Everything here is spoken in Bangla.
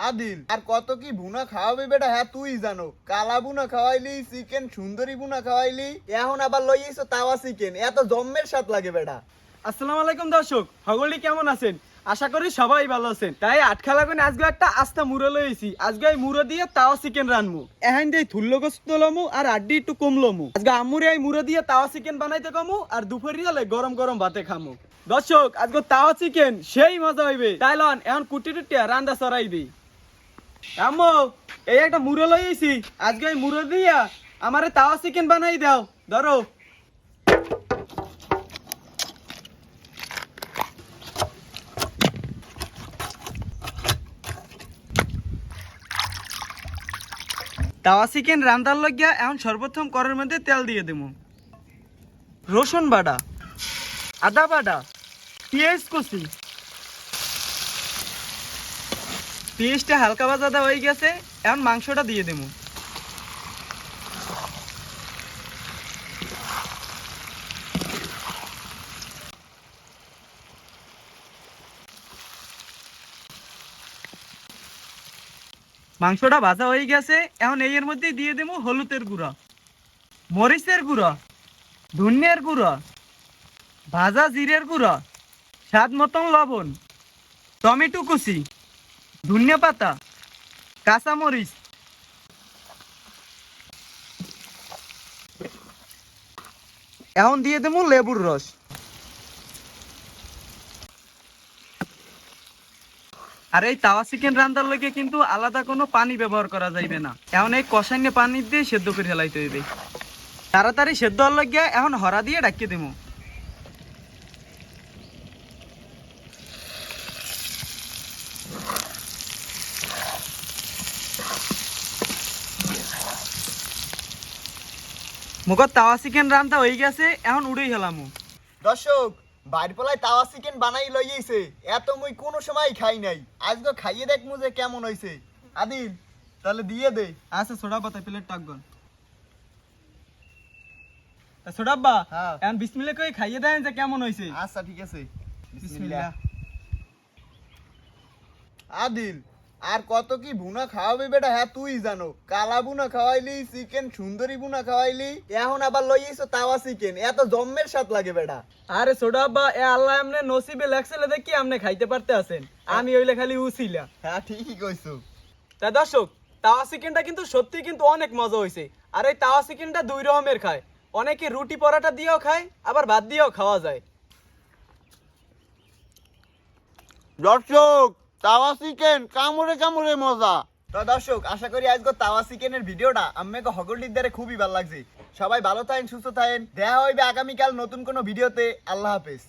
আদিল আর কত কি ভুনা খাওয়াবে বেটা, হ্যাঁ তুই জানো। কালা ভুনা খাওয়াইলি, চিকেন সুন্দরী ভুনা খাওয়াইলি, এখন আবার লইয়েছো তাওয়া চিকেন। এত জম্মের স্বাদ লাগে বেটা। আসসালামু আলাইকুম দর্শক, সকলেই কেমন আছেন? আশা করি সবাই ভালো আছেন। তাই আটখালা করে আজকে একটা আস্তা মুড়ো লইছি। আজকে এই মুড়ো দিয়ে তাওয়া চিকেন রানমু। এখান দিয়ে থুল্লো গোস্ত লমু আর আড্ডি একটু কম লমু। আজকে আম্মুরে এই মুড়ো দিয়ে তাওয়া চিকেন বানাইতে কমু আর দুপুরে হলে গরম গরম ভাতে খামু। দর্শক আজকে তাওয়া চিকেন সেই মজা হইবে। তাই লন এখন কুটি টুটিয়া রান্দা চড়াই দিই। আম্মু এই একটা মুড়ো লইছি, আজকে এই মুড়ো দিয়া আমারে তাওয়া চিকেন বানাই দাও। ধরো তাওয়া চিকেন রান্দার লাগিয়া এখন সর্বপ্রথম কড়াইয়ের মধ্যে তেল দিয়ে দেবো। রসুন বাটা, আদা বাটা, পেঁয়াজ কুচি। পেঁয়াজটা হালকা ভাজা হয়ে গেছে, এখন মাংসটা দিয়ে দেবো। মাংসটা ভাজা হয়ে গেছে, এখন এর মধ্যে দিয়ে দেবো হলুদের গুঁড়া, মরিচের গুঁড়া, ধনিয়ার গুঁড়া, ভাজা জিরের গুঁড়া, স্বাদ মতন লবণ, টমেটো কুচি, ধনিয়া পাতা, কাঁচা মরিচ। এখন দিয়ে দেবো লেবুর রস। আর এই তাওয়া চিকেন রান্নার লগে কিন্তু আলাদা কোনো পানি ব্যবহার করা যাইবে না। এখন এই কষাইনে পানি দিয়ে সেদ্ধ করে ফেলাইতে হইবে। তাড়াতাড়ি সেদ্ধ হওয়ার লগে এখন হরা দিয়ে ডাকিয়ে দেবো। মুখত তাওয়া চিকেন রান্না হয়ে গেছে, এখন উড়েই হেলামু। দর্শক বাইর পলায় তাওয়া চিকেন বানাই লইয়েছে, এত মুই কোনো সময় খাই নাই। আজকে খাইয়ে দেখ মুজে কেমন হয়েছে। আদিল তাহলে দিয়ে দে। আচ্ছা ছোড়া পাতা প্লেট টাকগন। ছোড়াব্বা হ্যাঁ। এখন বিসমিল্লাহ কই খাইয়ে দেন যে কেমন হয়েছে। আচ্ছা ঠিক আছে, বিসমিল্লাহ। আদিল আর কত কি ভুনা খাওয়াবে বেটা, হ্যাঁ তুই জানো। কালা ভুনা খাওয়াইলি, চিকেন সুন্দরী ভুনা খাওয়াইলি, এখন আবার লইয়েছো তাওয়া চিকেন। এত জম্মের স্বাদ লাগে বেটা। আরে ছোড়াব্বা এ আল্লাহ এমনে নসিবে লেখছিলে দেখি আপনি খাইতে পারতে আছেন, আমি হইলে খালি উছিলা। হ্যাঁ ঠিকই কইছো। তা দর্শক তাওয়া চিকেনটা কিন্তু সত্যি কিন্তু অনেক মজা হয়েছে। আর এই তাওয়া চিকেনটা দুই রকমের খায়, অনেকে রুটি পরাটা দিয়েও খায়, আবার ভাত দিয়েও খাওয়া যায়। দর্শক তাওয়া চিকেন কামড়ে কামড়ে মজা। তো দর্শক আশা করি আজকে তাওয়া চিকেনের ভিডিওটা আমাকে হগলির দ্বারা খুবই ভালো লাগছে। সবাই ভালো থাকেন, সুস্থ থাকেন। দেখা হইবে আগামীকাল নতুন কোনো ভিডিওতে। আল্লাহ হাফেজ।